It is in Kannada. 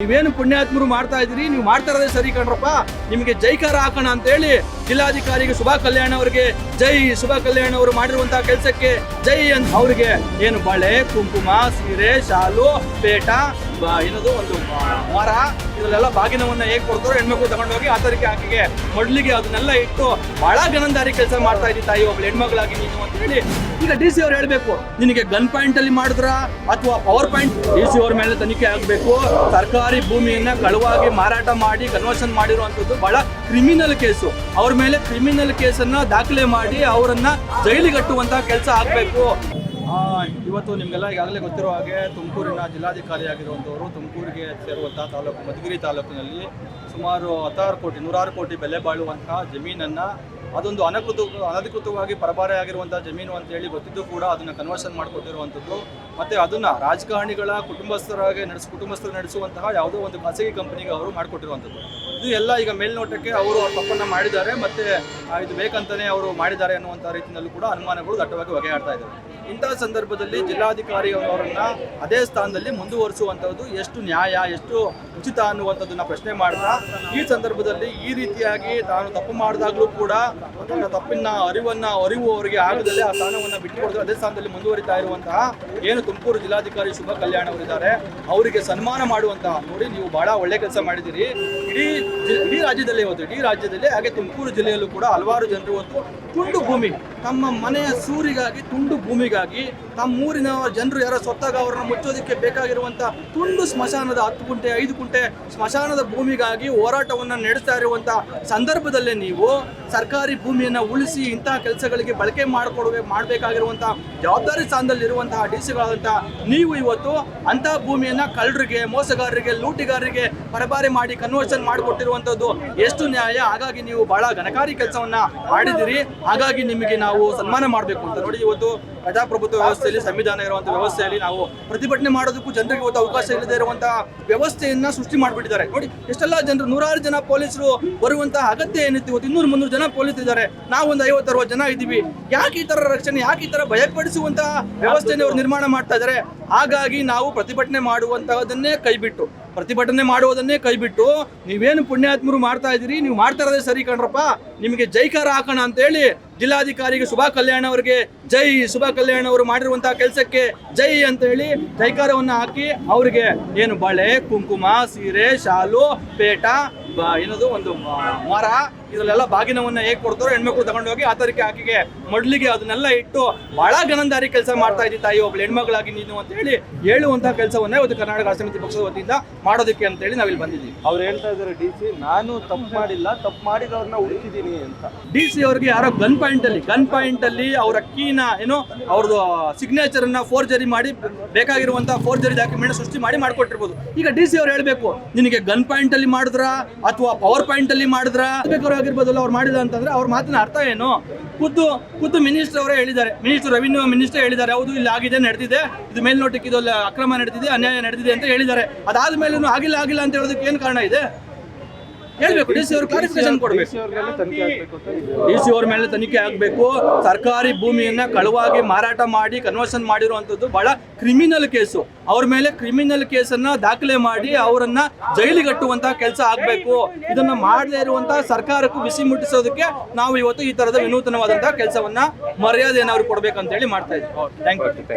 ನೀವೇನು ಪುಣ್ಯಾತ್ಮರು ಮಾಡ್ತಾ ಇದ್ದೀರಿ, ನೀವು ಮಾಡ್ತಾ ಇರೋದೇ ಸರಿ ಕಣ್ರಪ್ಪ. ನಿಮಗೆ ಜೈಕಾರ ಹಾಕೋಣ ಅಂತ ಹೇಳಿ ಜಿಲ್ಲಾಧಿಕಾರಿಗೆ ಶುಭಾ ಕಲ್ಯಾಣ್ ಅವರಿಗೆ ಜೈ, ಶುಭಾ ಕಲ್ಯಾಣ್ ಅವರು ಮಾಡಿರುವಂತಹ ಕೆಲಸಕ್ಕೆ ಜೈ ಅಂತ ಅವರಿಗೆ ಏನು ಬಳೆ, ಕುಂಕುಮ, ಸೀರೆ, ಶಾಲು, ಪೇಟ, ಏನದು ಒಂದು ಮರ, ಇದರಲ್ಲೆಲ್ಲ ಬಾಗಿನವನ್ನ ಹೇಗೆ ಕೊಡ್ತಾರೋ ಹೆಣ್ಮಕ್ಳು ತಗೊಂಡೋಗಿ ಆತರಿಕೆ ಆಕೆಗೆ ಮೊಡ್ಲಿಗೆ ಅದನ್ನೆಲ್ಲ ಇಟ್ಟು ಬಹಳ ಗನಂದಾರಿ ಕೆಲಸ ಮಾಡ್ತಾ ಇದ್ದಿ ತಾಯಿ, ಒಬ್ಳು ಹೆಣ್ಮಕ್ಳಾಗಿ ನೀನು ಅಂತ ಹೇಳಿ. ಈಗ ಡಿ ಸಿ ಅವ್ರು ಹೇಳ್ಬೇಕು, ನಿನಗೆ ಗನ್ ಪಾಯಿಂಟ್ ಅಲ್ಲಿ ಮಾಡಿದ್ರ ಅಥವಾ ಪವರ್ ಪಾಯಿಂಟ್, ಡಿ ಸಿ ಅವ್ರ ಮೇಲೆ ತನಿಖೆ ಆಗ್ಬೇಕು. ಸರ್ಕಾರಿ ಭೂಮಿಯನ್ನ ಕಳುವಾಗಿ ಮಾರಾಟ ಮಾಡಿ ಕನ್ವರ್ಷನ್ ಮಾಡಿರುವಂತದ್ದು ಬಹಳ ಕ್ರಿಮಿನಲ್ ಕೇಸು. ಅವ್ರ ಮೇಲೆ ಕ್ರಿಮಿನಲ್ ಕೇಸನ್ನ ದಾಖಲೆ ಮಾಡಿ ಅವರನ್ನ ಜೈಲಿಗಟ್ಟುವಂತಹ ಕೆಲಸ ಆಗ್ಬೇಕು. ಇವತ್ತು ನಿಮಗೆಲ್ಲ ಈಗಾಗಲೇ ಗೊತ್ತಿರೋ ಹಾಗೆ ತುಮಕೂರಿನ ಜಿಲ್ಲಾಧಿಕಾರಿ ಆಗಿರುವಂಥವರು ತುಮಕೂರಿಗೆ ಸೇರುವಂತಹ ತಾಲೂಕು ಮಧುಗಿರಿ ತಾಲೂಕಿನಲ್ಲಿ ಸುಮಾರು 106 ಕೋಟಿ ಬೆಲೆ ಬಾಳುವಂತಹ ಜಮೀನನ್ನು, ಅದೊಂದು ಅನಧಿಕೃತವಾಗಿ ಪರಭಾರೆ ಆಗಿರುವಂತಹ ಜಮೀನು ಅಂತ ಹೇಳಿ ಗೊತ್ತಿದ್ದು ಕೂಡ ಅದನ್ನು ಕನ್ವರ್ಷನ್ ಮಾಡಿಕೊಟ್ಟಿರುವಂಥದ್ದು. ಮತ್ತು ಅದನ್ನು ರಾಜಕಾರಣಿಗಳ ಕುಟುಂಬಸ್ಥರು ನಡೆಸುವಂತಹ ಯಾವುದೋ ಒಂದು ಖಾಸಗಿ ಕಂಪನಿಗೆ ಅವರು ಮಾಡಿಕೊಟ್ಟಿರುವಂಥದ್ದು. ಇದು ಎಲ್ಲ ಈಗ ಮೇಲ್ನೋಟಕ್ಕೆ ಅವರು ತಪ್ಪನ್ನು ಮಾಡಿದ್ದಾರೆ, ಮತ್ತು ಇದು ಬೇಕಂತಲೇ ಅವರು ಮಾಡಿದ್ದಾರೆ ಅನ್ನುವಂಥ ರೀತಿಯಲ್ಲೂ ಕೂಡ ಅನುಮಾನಗಳು ದಟ್ಟವಾಗಿ ಬಗೆಹರ್ತಾ ಇದ್ದಾವೆ. ಇಂತಹ ಸಂದರ್ಭದಲ್ಲಿ ಜಿಲ್ಲಾಧಿಕಾರಿ ಅವರನ್ನು ಅದೇ ಸ್ಥಾನದಲ್ಲಿ ಮುಂದುವರಿಸುವಂಥದ್ದು ಎಷ್ಟು ನ್ಯಾಯ, ಎಷ್ಟು ಉಚಿತ ಅನ್ನುವಂಥದ್ದನ್ನು ಪ್ರಶ್ನೆ ಮಾಡ್ತಾ, ಈ ಸಂದರ್ಭದಲ್ಲಿ ಈ ರೀತಿಯಾಗಿ ತಾನು ತಪ್ಪು ಮಾಡಿದಾಗಲೂ ಕೂಡ ತನ್ನ ತಪ್ಪಿನ ಅರಿವು ಅವರಿಗೆ ಆಗದಲ್ಲೇ ಆ ಸ್ಥಾನವನ್ನು ಬಿಟ್ಟುಕೊಡ್ತಾರೆ. ಅದೇ ಸ್ಥಾನದಲ್ಲಿ ಮುಂದುವರಿತಾ ಇರುವಂತಹ ಏನು ತುಮಕೂರು ಜಿಲ್ಲಾಧಿಕಾರಿ ಶುಭಾ ಕಲ್ಯಾಣ್ ಅವರಿದ್ದಾರೆ, ಅವರಿಗೆ ಸನ್ಮಾನ ಮಾಡುವಂತಹ, ನೋಡಿ ನೀವು ಬಹಳ ಒಳ್ಳೆ ಕೆಲಸ ಮಾಡಿದ್ದೀರಿ. ಇಡೀ ರಾಜ್ಯದಲ್ಲಿ ಹಾಗೆ ತುಮಕೂರು ಜಿಲ್ಲೆಯಲ್ಲೂ ಕೂಡ ಹಲವಾರು ಜನರು ಒಂದು ತುಂಡು ಭೂಮಿ, ತಮ್ಮ ಮನೆಯ ಸೂರಿಗಾಗಿ, ತುಂಡು ಭೂಮಿಗಾಗಿ, ತಮ್ಮ ಊರಿನ ಜನರು ಯಾರೋ ಸೊತ್ತಾಗ ಅವರನ್ನು ಮುಚ್ಚೋದಕ್ಕೆ ಬೇಕಾಗಿರುವಂಥ ತುಂಡು ಸ್ಮಶಾನದ 10 ಗುಂಟೆ 5 ಗುಂಟೆ ಸ್ಮಶಾನದ ಭೂಮಿಗಾಗಿ ಹೋರಾಟವನ್ನು ನಡೆಸ್ತಾ ಇರುವಂಥ ಸಂದರ್ಭದಲ್ಲೇ ನೀವು ಸರ್ಕಾರಿ ಭೂಮಿಯನ್ನು ಉಳಿಸಿ ಇಂತಹ ಕೆಲಸಗಳಿಗೆ ಬಳಕೆ ಮಾಡಬೇಕಾಗಿರುವಂಥ ಜವಾಬ್ದಾರಿ ಸ್ಥಾನದಲ್ಲಿರುವಂತಹ ಡಿ ಸಿಗಳಾದಂಥ ನೀವು ಇವತ್ತು ಅಂತಹ ಭೂಮಿಯನ್ನು ಕಳ್ಳರಿಗೆ, ಮೋಸಗಾರರಿಗೆ, ಲೂಟಿಗಾರರಿಗೆ ಪರಭಾರೆ ಮಾಡಿ ಕನ್ವರ್ಷನ್ ಮಾಡಿಕೊಟ್ಟಿರುವಂಥದ್ದು ಎಷ್ಟು ನ್ಯಾಯ? ಹಾಗಾಗಿ ನೀವು ಬಹಳ ಘನಕಾರಿ ಕೆಲಸವನ್ನು ಮಾಡಿದಿರಿ, ಹಾಗಾಗಿ ನಿಮಗೆ ನಾವು ಸನ್ಮಾನ ಮಾಡಬೇಕು ಅಂತ. ನೋಡಿ, ಇವತ್ತು ಪ್ರಜಾಪ್ರಭುತ್ವ ವ್ಯವಸ್ಥೆಯಲ್ಲಿ, ಸಂವಿಧಾನ ಇರುವಂಥ ವ್ಯವಸ್ಥೆಯಲ್ಲಿ ನಾವು ಪ್ರತಿಭಟನೆ ಮಾಡೋದಕ್ಕೂ ಜನರಿಗೆ ಇವತ್ತು ಅವಕಾಶ ಇಲ್ಲದೆ ಇರುವಂತಹ ವ್ಯವಸ್ಥೆಯನ್ನ ಸೃಷ್ಟಿ ಮಾಡಿಬಿಟ್ಟಿದ್ದಾರೆ. ನೋಡಿ, ಎಷ್ಟೆಲ್ಲ ಜನರು, 100 ಜನ ಪೊಲೀಸರು ಬರುವಂತಹ ಅಗತ್ಯ ಏನಿತ್ತು? ಇವತ್ತು 200-300 ಜನ ಪೊಲೀಸ್ ಇದ್ದಾರೆ, ನಾವೊಂದು 50-60 ಜನ ಇದ್ದೀವಿ. ಯಾಕೆ ಈ ತರ ರಕ್ಷಣೆ, ಯಾಕೆ ಈ ತರ ಭಯಪಡಿಸುವಂತಹ ವ್ಯವಸ್ಥೆಯನ್ನು ಅವರು ನಿರ್ಮಾಣ ಮಾಡ್ತಾ ಇದ್ದಾರೆ? ಹಾಗಾಗಿ ನಾವು ಪ್ರತಿಭಟನೆ ಮಾಡುವಂತಹದನ್ನೇ ಕೈಬಿಟ್ಟು ನೀವೇನು ಪುಣ್ಯಾತ್ಮರು ಮಾಡ್ತಾ ಇದ್ದೀರಿ, ನೀವು ಮಾಡ್ತಾ ಇರೋದೇ ಸರಿ ಕಣ್ರಪ್ಪ. ನಿಮಗೆ ಜೈಕಾರ ಹಾಕೋಣ ಅಂತ ಹೇಳಿ ಜಿಲ್ಲಾಧಿಕಾರಿಗೆ ಶುಭಾ ಕಲ್ಯಾಣ್ ಅವರಿಗೆ ಜೈ, ಶುಭಾ ಕಲ್ಯಾಣ್ ಅವರು ಮಾಡಿರುವಂತಹ ಕೆಲಸಕ್ಕೆ ಜೈ ಅಂತ ಹೇಳಿ ಜೈಕಾರವನ್ನು ಹಾಕಿ ಅವರಿಗೆ ಏನು ಬಳೆ, ಕುಂಕುಮ, ಸೀರೆ, ಶಾಲು, ಪೇಟ, ಏನದು ಒಂದು ಮರ, ಇದರಲ್ಲೆಲ್ಲ ಬಾಗಿನವನ್ನ ಹೇಗೆ ಕೊಡ್ತಾರೋ ಹೆಣ್ಮಕ್ಳು ತಗೊಂಡೋಗಿ ಆತರಿಕೆ ಆಕೆಗೆ ಮೊಡ್ಲಿಗೆ ಅದನ್ನೆಲ್ಲ ಇಟ್ಟು ಬಹಳ ಗನಂದಾರಿ ಕೆಲಸ ಮಾಡ್ತಾ ಇದ್ದಿ ತಾಯಿ, ಒಬ್ಳು ಹೆಣ್ಮಕ್ಳಾಗಿ ನೀನು ಅಂತ ಹೇಳಿ ಹೇಳುವಂತಹ ಕೆಲಸವನ್ನ ಇವತ್ತು ಕರ್ನಾಟಕ ರಾಷ್ಟ್ರ ಸಮಿತಿ ಪಕ್ಷದ ವತಿಯಿಂದ ಮಾಡೋದಕ್ಕೆ ಅಂತ ಹೇಳಿ ನಾವಿಲ್ಲಿ ಬಂದಿದ್ದೀವಿ. ಅವ್ರು ಹೇಳ್ತಾ ಇದ್ದಾರೆ, ಡಿ ಸಿ ನಾನು ತಪ್ಪು ಮಾಡಿಲ್ಲ, ತಪ್ಪು ಮಾಡಿದವ್ರನ್ನ ಹುಡುಕಿದ್ದೀನಿ ಅಂತ. ಡಿ ಸಿ ಅವ್ರಿಗೆ ಯಾರೋ ಗನ್ ಪಾಯಿಂಟ್ ಅಲ್ಲಿ ಅವರ ಕೀನ ಏನು ಅವ್ರದ್ದು ಸಿಗ್ನೇಚರ್ ಅನ್ನ ಫೋರ್ಜರಿ ಮಾಡಿ ಬೇಕಾಗಿರುವಂತಹ ಫೋರ್ಜರಿ ಡಾಕ್ಯುಮೆಂಟ್ ಸೃಷ್ಟಿ ಮಾಡಿಕೊಟ್ಟಿರ್ಬೋದು. ಈಗ ಡಿ ಸಿ ಅವ್ರು ಹೇಳ್ಬೇಕು, ನಿನಗೆ ಗನ್ ಪಾಯಿಂಟ್ ಅಲ್ಲಿ ಮಾಡಿದ್ರ ಅಥವಾ ಪವರ್ ಪಾಯಿಂಟ್ ಅಲ್ಲಿ ಮಾಡಿದ್ರ ಆಗಿರ್ಬೋದಲ್ಲ ಅವ್ರು ಮಾಡಿದ ಅಂತಂದ್ರೆ ಅವ್ರ ಮಾತಿನ ಅರ್ಥ ಏನು? ಖುದ್ದು ಮಿನಿಸ್ಟರ್ ಅವರೇ ಹೇಳಿದ್ದಾರೆ, ರೆವಿನ್ಯೂ ಮಿನಿಸ್ಟರ್ ಹೇಳಿದ್ದಾರೆ, ಹೌದು ಇಲ್ಲಿ ಆಗಿದೆ, ನಡೆದಿದೆ, ಇದು ಮೇಲ್ನೋಟಕ್ಕೆ ಇದು ಅಕ್ರಮ ನಡೆದಿದೆ, ಅನ್ಯಾಯ ನಡೆದಿದೆ ಅಂತ ಹೇಳಿದ್ದಾರೆ. ಅದಾದ ಮೇಲೂ ಆಗಿಲ್ಲ ಅಂತ ಹೇಳೋದಕ್ಕೆ ಏನು ಕಾರಣ ಇದೆ? ಹೇಳ್ಬೇಕು, ಡಿ ಸಿ ಅವರು ಕ್ಲಾರಿಫಿಕೇಶನ್ ಕೊಡಬೇಕು. ಡಿ ಸಿ ಅವ್ರ ಮೇಲೆ ತನಿಖೆ ಆಗಬೇಕು. ಸರ್ಕಾರಿ ಭೂಮಿಯನ್ನ ಕಳುವಾಗಿ ಮಾರಾಟ ಮಾಡಿ ಕನ್ವರ್ಷನ್ ಮಾಡಿರುವಂಥದ್ದು ಬಹಳ ಕ್ರಿಮಿನಲ್ ಕೇಸು. ಅವ್ರ ಮೇಲೆ ಕ್ರಿಮಿನಲ್ ಕೇಸನ್ನ ದಾಖಲೆ ಮಾಡಿ ಅವರನ್ನ ಜೈಲಿಗಟ್ಟುವಂತಹ ಕೆಲಸ ಆಗಬೇಕು. ಇದನ್ನ ಮಾಡದೇ ಇರುವಂತಹ ಸರ್ಕಾರಕ್ಕೂ ಬಿಸಿ ಮುಟ್ಟಿಸೋದಕ್ಕೆ ನಾವು ಇವತ್ತು ಈ ತರದ ವಿನೂತನವಾದಂತಹ ಕೆಲಸವನ್ನ ಮರ್ಯಾದೆಯನ್ನು ಅವ್ರಿಗೆ ಕೊಡ್ಬೇಕಂತ ಹೇಳಿ ಮಾಡ್ತಾ ಇದ್ದೀವಿ. Thank you.